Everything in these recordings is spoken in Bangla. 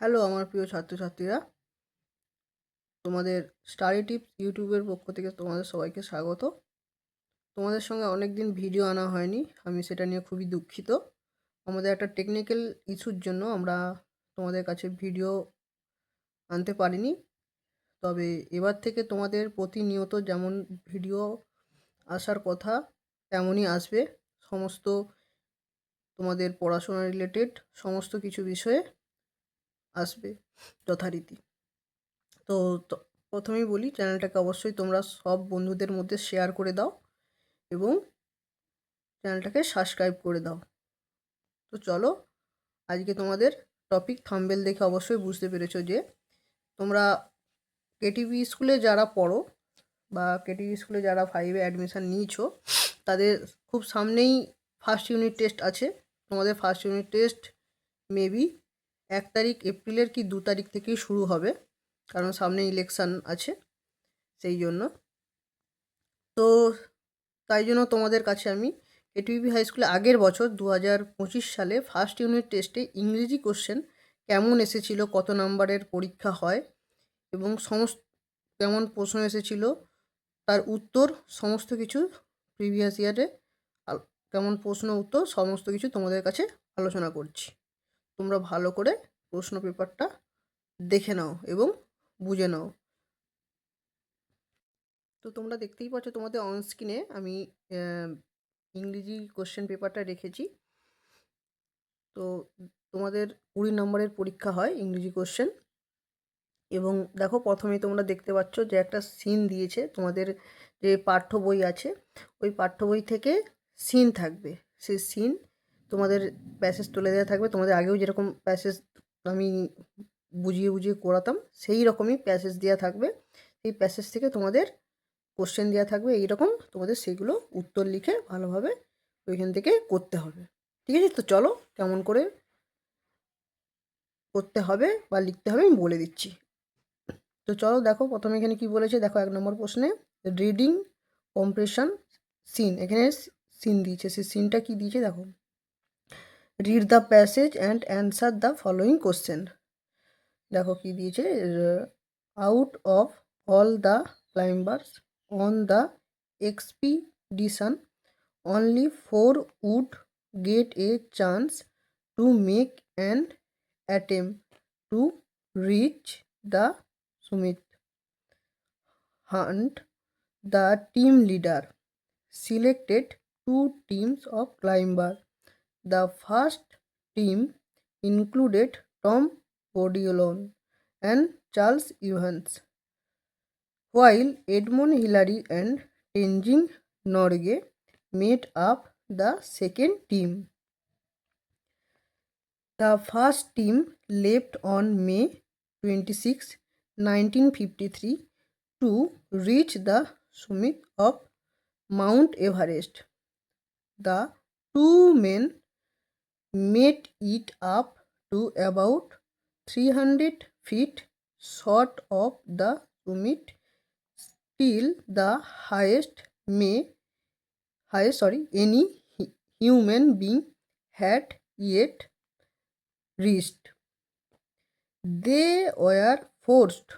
হ্যালো আমার প্রিয় ছাত্রছাত্রীরা, তোমাদের স্টাডি টিপস ইউটিউবের পক্ষ থেকে তোমাদের সবাইকে স্বাগত। তোমাদের সঙ্গে অনেক দিন ভিডিও আনা হয়নি, আমি সেটা নিয়ে খুবই দুঃখিত। আমাদের একটা টেকনিক্যাল ইস্যুর জন্য আমরা তোমাদের কাছে ভিডিও আনতে পারিনি। তবে এবার থেকে তোমাদের প্রতিনিয়ত যেমন ভিডিও আসার কথা তেমনই আসবে। সমস্ত তোমাদের পড়াশোনা রিলেটেড সমস্ত কিছু বিষয়ে আসবে যথারীতি। তো প্রথমেই বলি, চ্যানেলটাকে অবশ্যই তোমরা সব বন্ধুদের মধ্যে শেয়ার করে দাও এবং চ্যানেলটাকে সাবস্ক্রাইব করে দাও। তো চলো, আজকে তোমাদের টপিক থাম্বনেল দেখে অবশ্যই বুঝতে পেরেছো যে তোমরা কেটিভি স্কুলে যারা পড়ো বা কেটিভি স্কুলে যারা 5-এ অ্যাডমিশান নিয়েছো, তাদের খুব সামনেই ফার্স্ট ইউনিট টেস্ট আছে। তোমাদের ফার্স্ট ইউনিট টেস্ট মেবি 1 তারিখ এপ্রিলের কি 2 তারিখ থেকেই শুরু হবে, কারণ সামনে ইলেকশান আছে সেই জন্য। তো তাই জন্য তোমাদের কাছে আমি কেটিভি হাই স্কুলে আগের বছর 2025 সালে ফার্স্ট ইউনিট টেস্টে ইংরেজি কোশ্চেন কেমন এসেছিলো, কত নাম্বারের পরীক্ষা হয় এবং কেমন প্রশ্ন এসেছিলো, তার উত্তর সমস্ত কিছু প্রিভিয়াস ইয়ারে কেমন প্রশ্ন উত্তর সমস্ত কিছু তোমাদের কাছে আলোচনা করছি। তোমরা ভালো করে প্রশ্ন পেপারটা দেখে নাও এবং বুঝে নাও। তো তোমরা দেখতেই পাচ্ছ তোমাদের অন স্ক্রিনে আমি ইংরেজি কোশ্চেন পেপারটা রেখেছি। তো তোমাদের 20 নম্বরের পরীক্ষা হয় ইংরেজি কোশ্চেন। এবং দেখো, প্রথমেই তোমরা দেখতে পাচ্ছ যে একটা সিন দিয়েছে। তোমাদের যে পাঠ্য বই আছে, ওই পাঠ্য বই থেকে সিন থাকবে। সেই সিন তোমাদের প্যাসেজ তুলে দেওয়া থাকবে। তোমাদের আগেও যেরকম প্যাসেজ আমি বুঝিয়ে বুঝিয়ে করাতাম, সেই রকমই প্যাসেজ দেওয়া থাকবে। এই প্যাসেজ থেকে তোমাদের কোশ্চেন দেওয়া থাকবে এইরকম, তোমাদের সেগুলো উত্তর লিখে ভালোভাবে ওইখান থেকে করতে হবে। ঠিক আছে? তো চলো কেমন করে করতে হবে বা লিখতে হবে আমি বলে দিচ্ছি। তো চলো দেখো, প্রথমে এখানে কি বলেছে দেখো, 1 নম্বর প্রশ্নে রিডিং কম্প্রেশন সিন, এখানে সিন দিয়েছে। সেই সিনটা কি দিয়েছে দেখো, read the passage and answer the following question. দেখো কি দিয়েছে, out of all the climbers on the expedition only 4 would get a chance to make an attempt to reach the summit. Hunt, the team leader, selected 2 teams of climbers. The first team included Tom Bodiolon and Charles Evans, while Edmund Hillary and Tenzing Norgay made up the second team. The first team left on May 26, 1953 to reach the summit of Mount Everest. The two men made it up to about 300 feet short of the summit, still the highest any human being had yet reached. They were forced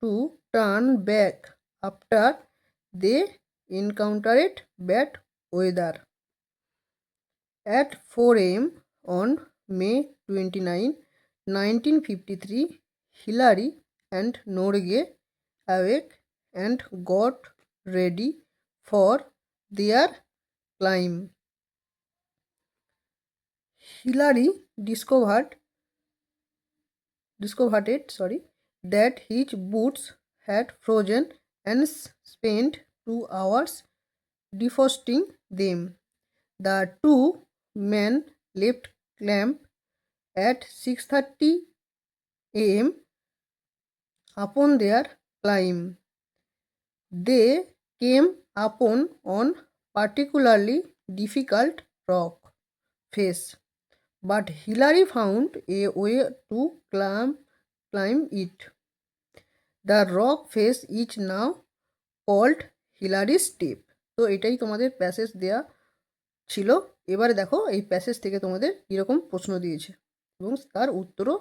to turn back after they encountered bad weather. At 4 a.m. on May 29, 1953, Hillary and Norgay awake and got ready for their climb. Hillary discovered that his boots had frozen and spent 2 hours defrosting them. The two men left camp at 6:30 a.m. upon their climb. They came upon on particularly difficult rock face, but Hillary found a way to climb it. The rock face is now called Hillary's Step. তো এটাই তোমাদের প্যাসেজ দেয়া ছিল। এবারে দেখো এই প্যাসেজ থেকে তোমাদের এরকম প্রশ্ন দিয়েছে এবং তার উত্তরও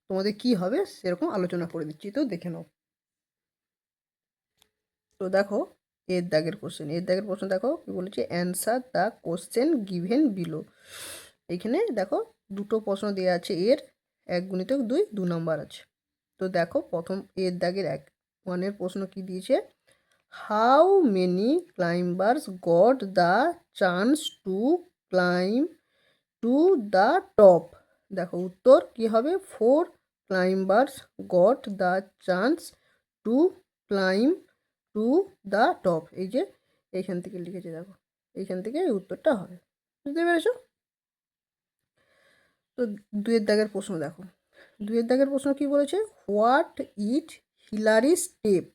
তোমাদের কি হবে সেরকম আলোচনা করে দিচ্ছি, তো দেখে নাও। তো দেখো এর দাগের প্রশ্ন দেখো কি বলেছে, answer the question given below. এইখানে দেখো দুটো প্রশ্ন দেওয়া আছে, এর 1 × 2 2 নম্বর আছে। তো দেখো প্রথম এর দাগের 1-এর প্রশ্ন কি দিয়েছে, how many climbers got the chance to climb to the top. দেখো উত্তর কি হবে, 4 climbers got the chance to climb to the top. এই যে এইখান থেকে লিখেছে, দেখো এইখান থেকে এই উত্তরটা হবে, বুঝতে পেরেছো? তো 2-এর দাগের প্রশ্ন দেখো, 2-এর দাগের প্রশ্ন কি বলেছে, হোয়াট ইজ হিলারি স্টেপ।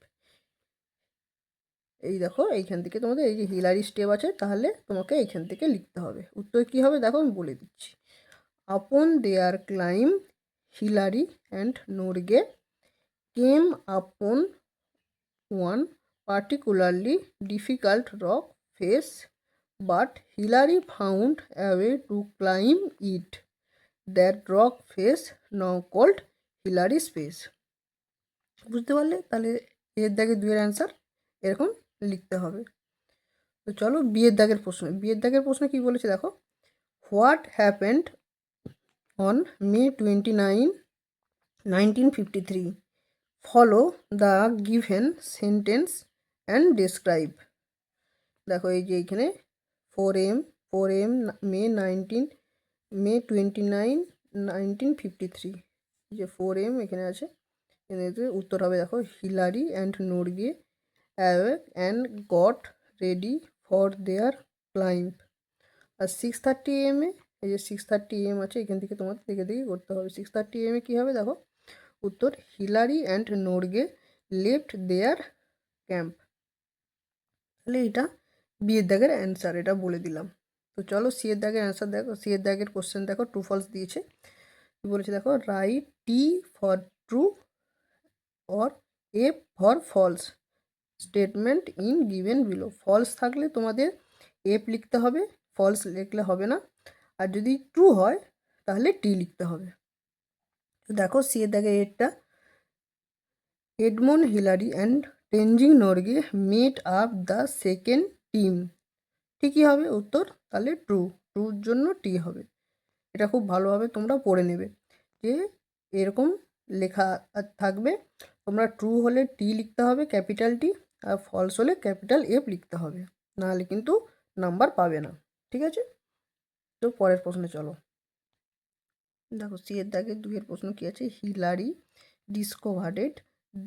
এই দেখো এইখান থেকে তোমাদের এই যে হিলারি স্টেপ আছে, তাহলে তোমাকে এইখান থেকে লিখতে হবে। উত্তর কি হবে দেখো আমি বলে দিচ্ছি, আপন দেয়ার ক্লাইম হিলারি অ্যান্ড নোরগে কেম আপন one particularly difficult rock face, but Hillary found a way to climb it. That rock face now called Hillary Space. বুঝতে পারলে? তাহলে এর দাগে 2-এর অ্যান্সার এরকম লিখতে হবে। তো চলো বিয়ের দাগের প্রশ্ন কি বলেছে দেখো, what happened on May 29, 1953? Follow the given sentence and describe. দেখো এই যে এইখানে 4 AM May 29, 1953, যে 4 AM এখানে আছে, এখানে উত্তর হবে দেখো, Hillary and Norgay awake and got ready for their climb. আর 6:30 AM এই যে 6:30 AM আছে, এখান থেকে তোমার দেখে করতে হবে। 6:30 AM কী হবে দেখো উত্তর, Hillary and Norgay left their camp. তাহলে এটা বিয়ের দাগের অ্যান্সার, এটা বলে দিলাম। তো চলো সিয়ের দাগের অ্যান্সার দেখো, সিয়ের দাগের কোশ্চেন দেখো, ট্রু ফলস দিয়েছে। কী বলেছে দেখো, write T for true or F for false statement in given below. False থাকলে তোমাদের এফ লিখতে হবে, ফলস লিখলে হবে না। আর যদি ট্রু হয় তাহলে টি লিখতে হবে। তো দেখো সিয়ের দাগের এরটা, Edmund Hillary and Tenzing Norgay made up the second team. ঠিকই হবে উত্তর, তাহলে ট্রুর জন্য টি হবে। এটা খুব ভালোভাবে তোমরা পড়ে নেবে, যে এরকম লেখা থাকবে, তোমরা ট্রু হলে টি লিখতে হবে ক্যাপিটাল টি, আর ফলস হলে ক্যাপিটাল এফ লিখতে হবে, নাহলে কিন্তু নাম্বার পাবে না। ঠিক আছে, তো পরের প্রশ্নে চলো। দেখো সিয়ের দাগে 2-এর প্রশ্ন কী আছে, Hillary discovered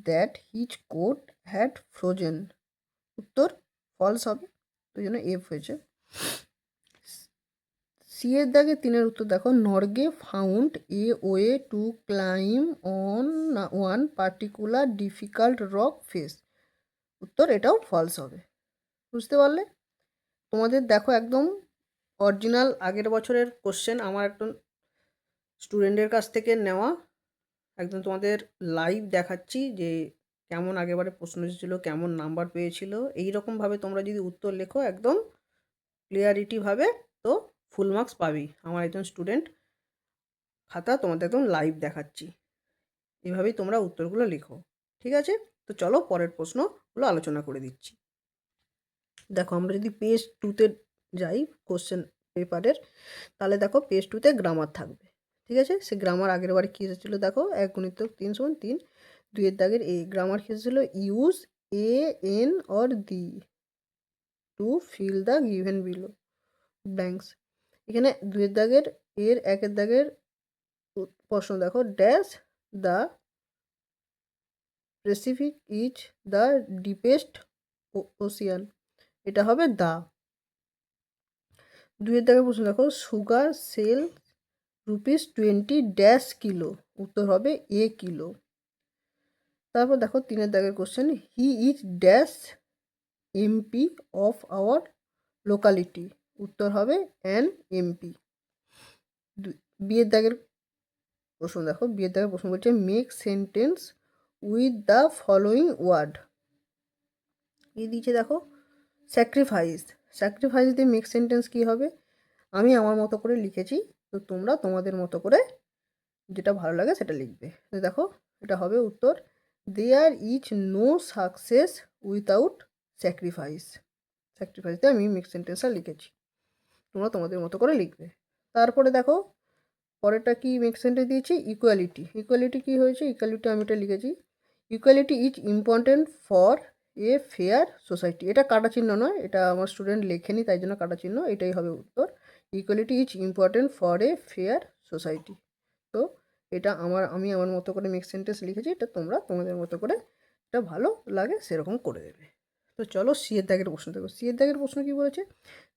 that his coat had frozen. উত্তর ফলস হবে, তো জন্য এফ হয়েছে। সিয়ের দাগে 3-এর উত্তর দেখো, Norgay found a way to climb on one particular difficult rock face. উত্তর এটাও ফলস হবে, বুঝতে পারলে? তোমাদের দেখো একদম অরিজিনাল আগের বছরের কোশ্চেন আমার একদম স্টুডেন্টের কাছ থেকে নেওয়া, একদম তোমাদের লাইভ দেখাচ্ছি যে কেমন আগেরবারে প্রশ্ন এসেছিলো, কেমন নাম্বার পেয়েছিল। এইরকমভাবে তোমরা যদি উত্তর লেখো একদম ক্লিয়ারিটিভাবে, তো ফুল মার্কস পাবি। আমার একজন স্টুডেন্ট খাতা তোমাদের একদম লাইভ দেখাচ্ছি, এভাবেই তোমরা উত্তরগুলো লেখো। ঠিক আছে, তো চলো পরের প্রশ্নগুলো আলোচনা করে দিচ্ছি। দেখো আমরা যদি পেজ 2-তে যাই কোশ্চেন পেপারের, তাহলে দেখো পেজ 2-তে গ্রামার থাকবে। ঠিক আছে, সে গ্রামার আগের বারে কী এসেছিলো দেখো, 1 × 3 = 3, 2-এর দাগের এই গ্রামার কী এসেছিলো, use a an or the to fill the given below blanks. এখানে 2-এর দাগের এর 1-এর দাগের প্রশ্ন দেখো, dash the Pacific is the deepest ocean. এটা হবে দা। 2-এর দাগের প্রশ্ন দেখো, সুগার সেল ₹20 ড্যাশ কিলো। উত্তর হবে এ কিলো। তারপর দেখো 3-এর দাগের question, he is dash MP of our locality. উত্তর হবে অ্যান এমপি। বিয়ের দাগের প্রশ্ন দেখো, বিয়ের দাগের প্রশ্ন বলছে, make sentence with the following word. কি দিয়েছে দেখো, স্যাক্রিফাইস দিয়ে মেক সেন্টেন্স কী হবে, আমি আমার মতো করে লিখেছি, তো তোমরা তোমাদের মতো করে যেটা ভালো লাগে সেটা লিখবে। তো দেখো এটা হবে উত্তর, there is no success without sacrifice. স্যাক্রিফাইসে আমি মিক্স সেন্টেন্সটা লিখেছি, তোমরা তোমাদের মতো করে লিখবে। তারপরে দেখো পরেরটা কি মিক্স সেন্টেন্স দিয়েছি, ইকুয়ালিটি। ইকুয়ালিটি কী হয়েছে, ইকুয়ালিটি আমি এটা লিখেছি, equality is important for a fair society. এটা কাটা চিহ্ন নয়, এটা আমার স্টুডেন্ট লেখেনি তাই জন্য কাটা চিহ্ন, এটাই হবে উত্তর, equality is important for a fair society. তো এটা আমি আমার মতো করে মিক্স সেন্টেন্স লিখেছি, এটা তোমরা তোমাদের মতো করে এটা ভালো লাগে সেরকম করে দেবে। তো চলো সি এর দাগের প্রশ্ন দেখো। সি এর দাগের প্রশ্ন কী বলেছে,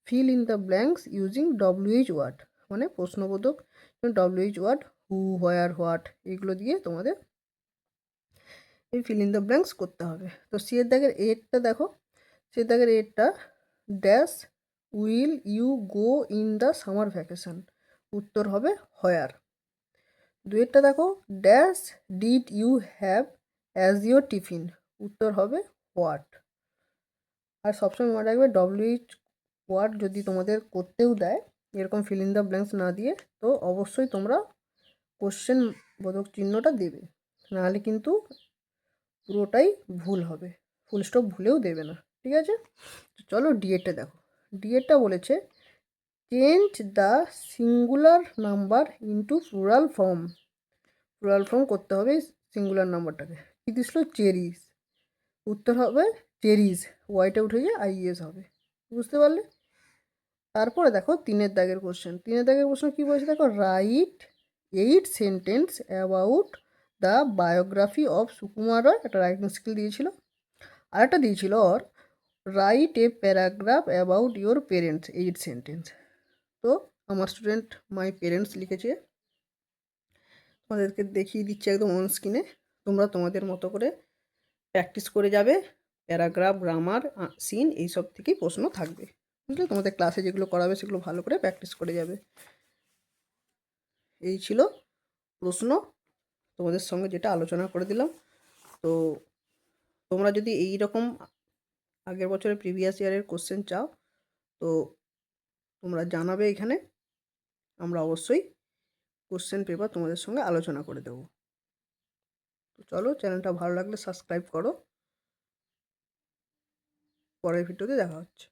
fill in the blanks using WH word, মানে প্রশ্নবোধক WH word, who, where, what, এগুলো দিয়ে তোমাদের এই ফিল ইন দ্য ব্ল্যাঙ্কস করতে হবে। তো সি এর দাগের এরটা দেখো, সি এর দাগের এরটা, dash will you go in the summer vacation, উত্তর হবে হোয়ার। দুয়েরটা দেখো, dash did you have as your tiffin, উত্তর হবে হোয়াট। আর সবসময় মনে রাখবে WH ওয়ার্ড যদি তোমাদের করতেও দেয় এরকম ফিল ইন দ্য ব্ল্যাঙ্কস না দিয়ে, তো অবশ্যই তোমরা কোশ্চেন বোধক চিহ্নটা দেবে, নাহলে কিন্তু পুরোটাই ভুল হবে, ফুল স্টপ ভুলেও দেবে না, ঠিক আছে। চলো ডিএডটা দেখো। ডিএডটা বলেছে change the singular number into plural form. Plural form করতে হবে সিঙ্গুলার নাম্বারটাকে। কী দিছিল, চেরিজ, উত্তর হবে চেরিজ, ওয়াইটা উঠে IES হবে, বুঝতে পারলে। তারপরে দেখো তিনের দাগের কোশ্চেন। তিনের দাগের প্রশ্ন কী বলেছে দেখো, write 8 sentence about the biography of Sukumar Ray, একটা রাইটিং স্কিল দিয়েছিল। আর একটা দিয়েছিল ওর write a paragraph about your parents, 8 sentence. তো আমার স্টুডেন্ট মাই পেরেন্টস লিখেছে, তোমাদেরকে দেখিয়ে দিচ্ছি একদম অন স্ক্রিনে, তোমরা তোমাদের মতো করে প্র্যাকটিস করে যাবে। প্যারাগ্রাফ, গ্রামার, সিন এইসব থেকেই প্রশ্ন থাকবে, বুঝলে। তোমাদের ক্লাসে যেগুলো করাবে সেগুলো ভালো করে প্র্যাকটিস করে যাবে। এই ছিল প্রশ্ন তোমাদের সঙ্গে যেটা আলোচনা করে দিলাম। তো তোমরা যদি এই রকম আগের বছরের প্রিভিয়াস ইয়ারের কোশ্চেন চাও তো তোমরা জানাবে এখানে, আমরা অবশ্যই কোশ্চেন পেপার তোমাদের সঙ্গে আলোচনা করে দেবো। তো চলো, চ্যানেলটা ভালো লাগলে সাবস্ক্রাইব করো, পরের ভিডিওতে দেখা হচ্ছে।